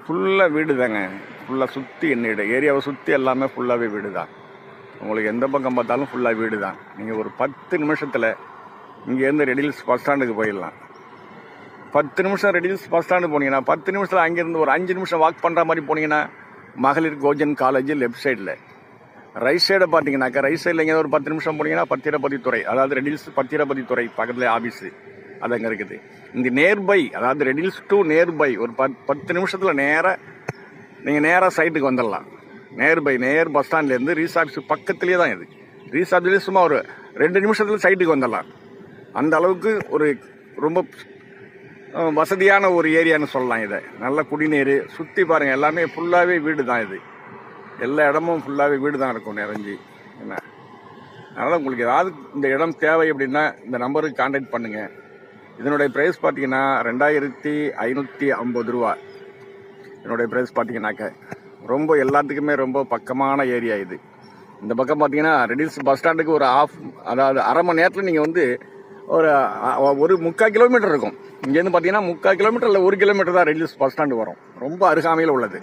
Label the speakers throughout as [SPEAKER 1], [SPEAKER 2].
[SPEAKER 1] ஃபுல்லாக வீடு தாங்க. ஃபுல்லாக சுற்றி என்னோட ஏரியாவை சுற்றி எல்லாமே ஃபுல்லாகவே வீடு தான். உங்களுக்கு எந்த பக்கம் பார்த்தாலும் ஃபுல்லாக வீடு தான். நீங்கள் ஒரு 10 நிமிஷத்தில் இங்கேருந்து ரெடில்ஸ் பஸ் ஸ்டாண்டுக்கு போயிடலாம். 10 நிமிஷம் ரெடில்ஸ் பஸ் ஸ்டாண்டு போனீங்கன்னா 10 நிமிஷத்தில் அங்கேருந்து ஒரு 5 நிமிஷம் வாக் பண்ணுற மாதிரி போனீங்கன்னா மகளிர் கோஜன் காலேஜ் லெஃப்ட் சைடில். ரைட் சைடை பார்த்தீங்கன்னாக்கா ரைட் சைடில் எங்கேயாவது ஒரு 10 நிமிஷம் போனீங்கன்னா பத்திரப்பதித்துறை, அதாவது ரெடில்ஸ் பத்திரப்பதித்துறை பக்கத்தில் ஆஃபீஸு அது அங்கே இருக்குது. இங்கே நேர்பை, அதாவது ரெடில்ஸ் டு நேர்பை ஒரு 10 நிமிஷத்தில் நீங்கள் நேராக சைட்டுக்கு வந்துடலாம். நேர் பஸ் ஸ்டாண்ட்லேருந்து ரீஸ் ஆஃபீஸ் பக்கத்துலேயே தான் இது. ரீஸ் ஆஃபீஸ்லேயே சும்மா ஒரு 2 நிமிஷத்தில் சைட்டுக்கு வந்துடலாம். அந்த அளவுக்கு ஒரு ரொம்ப வசதியான ஒரு ஏரியான்னு சொல்லலாம். இதை நல்ல குடிநீர் சுற்றி பாருங்கள், எல்லாமே ஃபுல்லாகவே வீடு தான். இது எல்லா இடமும் ஃபுல்லாகவே வீடு தான் இருக்கும் நிறைஞ்சி. என்ன அதனால் உங்களுக்கு ஏதாவது இந்த இடம் தேவை அப்படின்னா இந்த நம்பருக்கு கான்டாக்ட் பண்ணுங்கள். இதனுடைய ப்ரைஸ் பார்த்தீங்கன்னா 2550 ரூபா. என்னுடைய ப்ரைஸ் பார்த்தீங்கன்னாக்க ரொம்ப எல்லாத்துக்குமே ரொம்ப பக்கமான ஏரியா இது. இந்த பக்கம் பார்த்தீங்கன்னா ரெடில்ஸ் பஸ் ஸ்டாண்டுக்கு ஒரு அதாவது அரை மணி நேரத்தில் நீங்கள் வந்து ஒரு 3/4 கிலோமீட்டர் இருக்கும். இங்கேருந்து பார்த்தீங்கன்னா 3/4 கிலோமீட்டர் இல்லை 1 கிலோமீட்டர் தான் ரெடில்ஸ் பஸ் ஸ்டாண்டு வரும். ரொம்ப அருகாமையில் உள்ளது.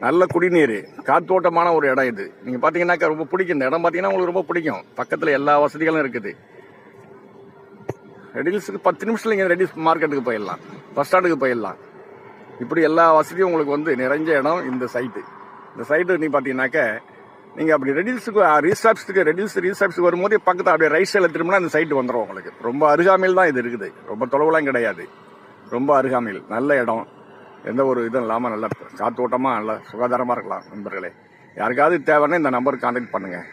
[SPEAKER 1] நல்ல குடிநீர், காத்தோட்டமான ஒரு இடம் இது. நீங்கள் பார்த்தீங்கன்னாக்கா ரொம்ப பிடிக்கும். இந்த இடம் பார்த்தீங்கன்னா உங்களுக்கு ரொம்ப பிடிக்கும். பக்கத்தில் எல்லா வசதிகளும் இருக்குது. ரெடில்ஸுக்கு 10 நிமிஷத்தில் நீங்கள் ரெடில்ஸ் மார்க்கெட்டுக்கு போயிடலாம், பஸ் ஸ்டாண்டுக்கு போயிடலாம். இப்படி எல்லா வசதியும் உங்களுக்கு வந்து நிறைஞ்ச இடம் இந்த சைட்டு. இந்த சைட்டு நீங்கள் பார்த்தீங்கன்னாக்க நீங்கள் அப்படி ரெடில்ஸுக்கு ரெடில்ஸ் ரீசாப்ஸுக்கு வரும்போது பக்கத்தில் அப்படியே ரைட் சைடில் திரும்பினா இந்த சைட்டு வந்துடும் உங்களுக்கு. ரொம்ப அருகாமையில் தான் இது இருக்குது. ரொம்ப தொலைவுலாம் கிடையாது. ரொம்ப அருகாமையில் நல்ல இடம். எந்த ஒரு இதுவும் இல்லாமல் நல்லா காத்தோட்டமாக நல்லா சுகாதாரமாக இருக்கலாம். நண்பர்களே, யாருக்காவது தேவைன்னா இந்த நம்பருக்கு கான்டாக்ட் பண்ணுங்கள்.